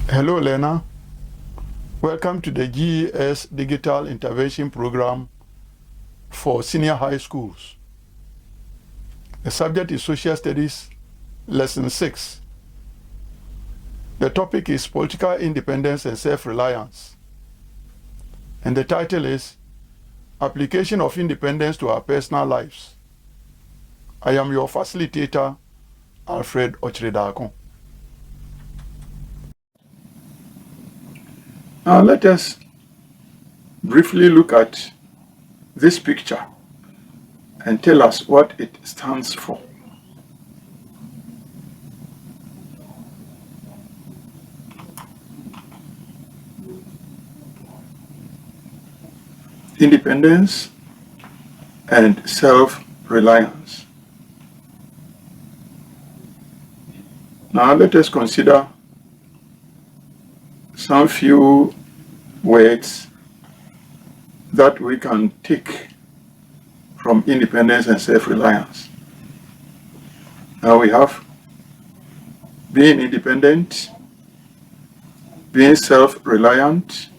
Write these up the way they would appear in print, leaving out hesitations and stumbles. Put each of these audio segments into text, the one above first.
Hello, Lena. Welcome to the GES Digital Intervention Program for Senior High Schools. The subject is Social Studies, Lesson 6. The topic is Political Independence and Self-Reliance. And the title is Application of Independence to Our Personal Lives. I am your facilitator, Alfred Ochredakon. Now let us briefly look at this picture and tell us what it stands for. Independence and self-reliance. Now let us consider some few words that we can take from independence and self-reliance. Now we have being independent, being self-reliant,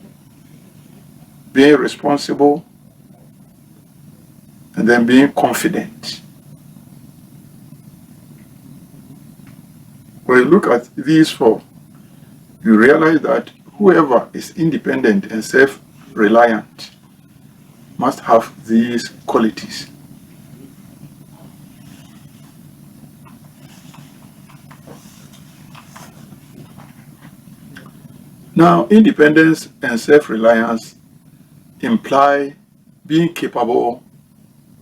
being responsible, and then being confident. When you look at these four, you realize that whoever is independent and self-reliant must have these qualities. Now, independence and self-reliance imply being capable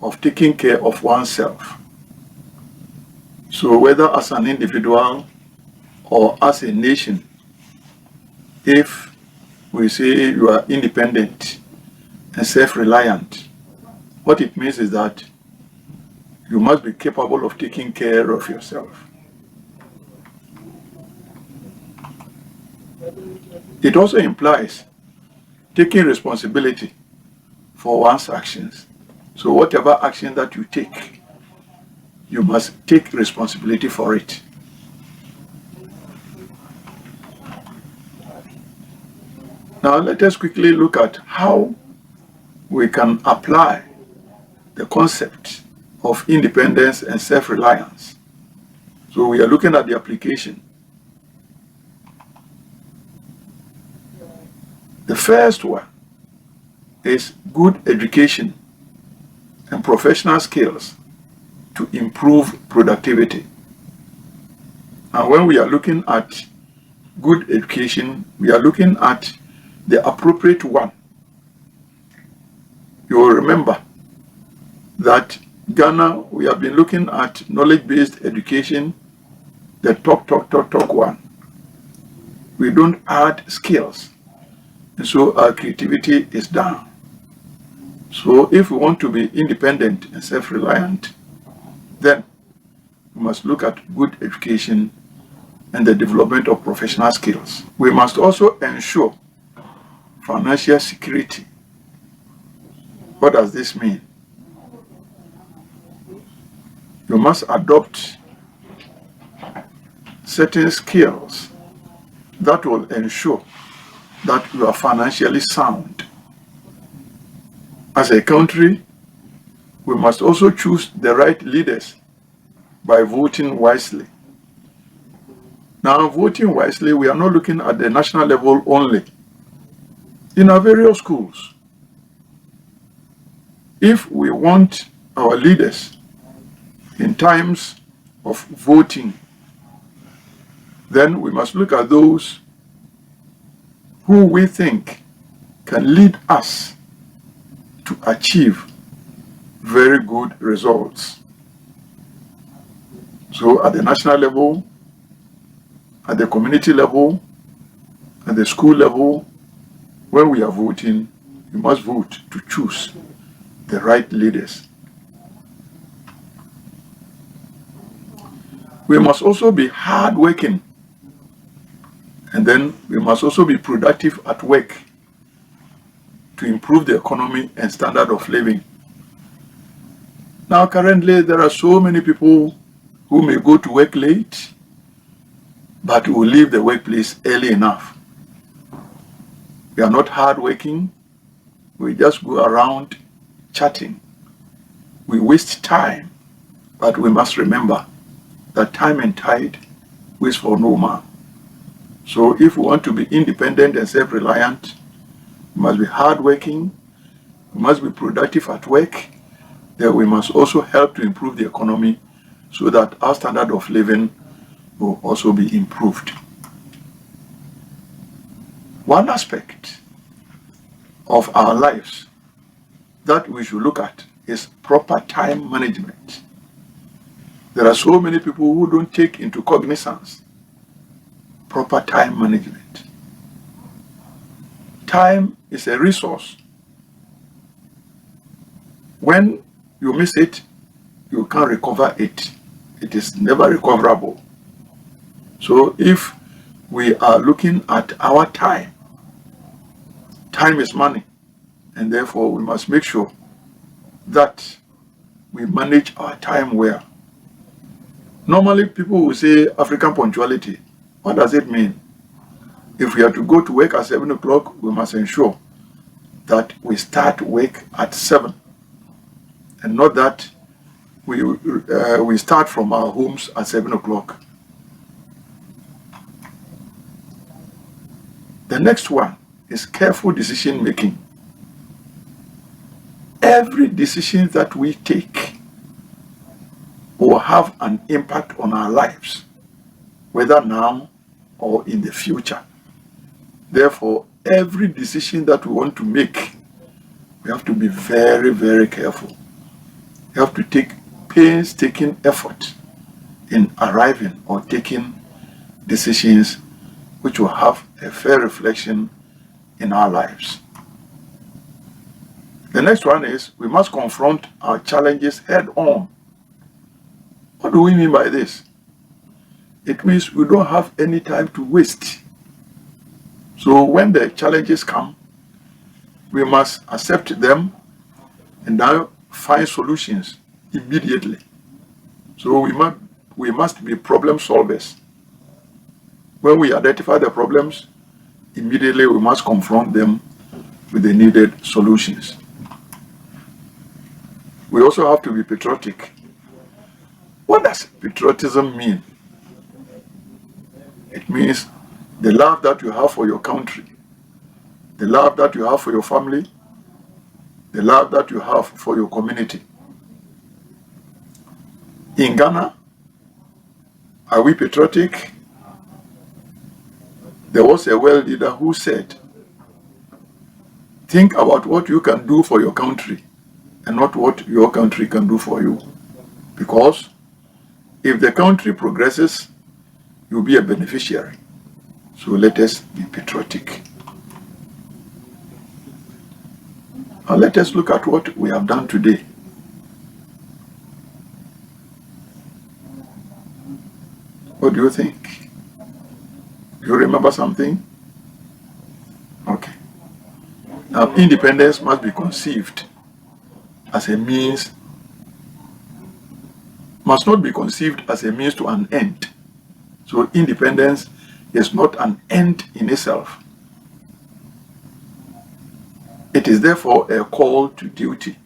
of taking care of oneself. So whether as an individual or as a nation, if we say you are independent and self-reliant, what it means is that you must be capable of taking care of yourself. It also implies taking responsibility for one's actions. So whatever action that you take, you must take responsibility for it. Now let us quickly look at how we can apply the concept of independence and self-reliance. So we are looking at the application. The first one is good education and professional skills to improve productivity. And when we are looking at good education, we are looking at the appropriate one. You will remember that Ghana, we have been looking at knowledge-based education, the talk one. We don't add skills, and so our creativity is down. So if we want to be independent and self-reliant, then we must look at good education and the development of professional skills. We must also ensure financial security. What does this mean? You must adopt certain skills that will ensure that you are financially sound. As a country, we must also choose the right leaders by voting wisely. Now, voting wisely, we are not looking at the national level only. In our various schools, if we want our leaders in times of voting, then we must look at those who we think can lead us to achieve very good results. So at the national level, at the community level, at the school level, when we are voting, we must vote to choose the right leaders. We must also be hardworking, and then we must also be productive at work to improve the economy and standard of living. Now, currently, there are so many people who may go to work late, but will leave the workplace early enough. We are not hardworking. We just go around chatting. We waste time, but we must remember that time and tide waits for no man. So if we want to be independent and self-reliant, we must be hardworking, we must be productive at work, then we must also help to improve the economy so that our standard of living will also be improved. One aspect of our lives that we should look at is proper time management. There are so many people who don't take into cognizance proper time management. Time is a resource. When you miss it, you can't recover it. It is never recoverable. So if we are looking at our time, time is money, and therefore we must make sure that we manage our time well. Normally people will say African punctuality. What does it mean? If we are to go to work at 7 o'clock, we must ensure that we start work at 7, and not that we start from our homes at 7 o'clock. The next one is careful decision making. Every decision that we take will have an impact on our lives, whether now or in the future. Therefore, every decision that we want to make, we have to be very, very careful. We have to take painstaking effort in arriving or taking decisions which will have a fair reflection in our lives. The next one is we must confront our challenges head on. What do we mean by this? It means we don't have any time to waste. So when the challenges come, we must accept them and now find solutions immediately. So we must be problem solvers. When we identify the problems, immediately we must confront them with the needed solutions. We also have to be patriotic. What does patriotism mean? It means the love that you have for your country, the love that you have for your family, the love that you have for your community. In Ghana, are we patriotic? There was a world leader who said, think about what you can do for your country and not what your country can do for you. Because if the country progresses, you'll be a beneficiary. So let us be patriotic. Now let us look at what we have done today. What do you think? Do you remember something? Okay. Now, independence must be conceived as a means, must not be conceived as a means to an end. So independence is not an end in itself. It is therefore a call to duty.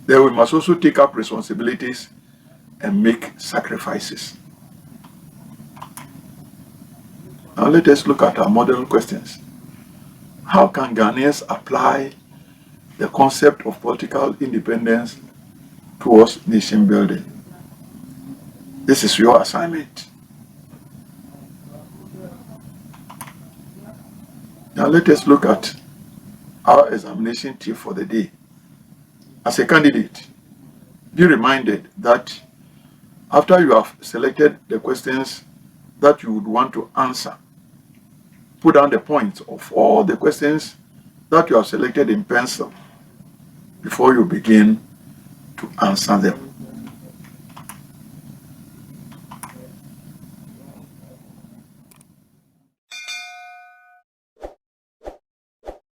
Then we must also take up responsibilities and make sacrifices. Now let us look at our model questions. How can Ghanaians apply the concept of political independence towards nation building? This is your assignment. Now let us look at our examination tip for the day. As a candidate, be reminded that after you have selected the questions that you would want to answer, put down the points of all the questions that you have selected in pencil before you begin to answer them.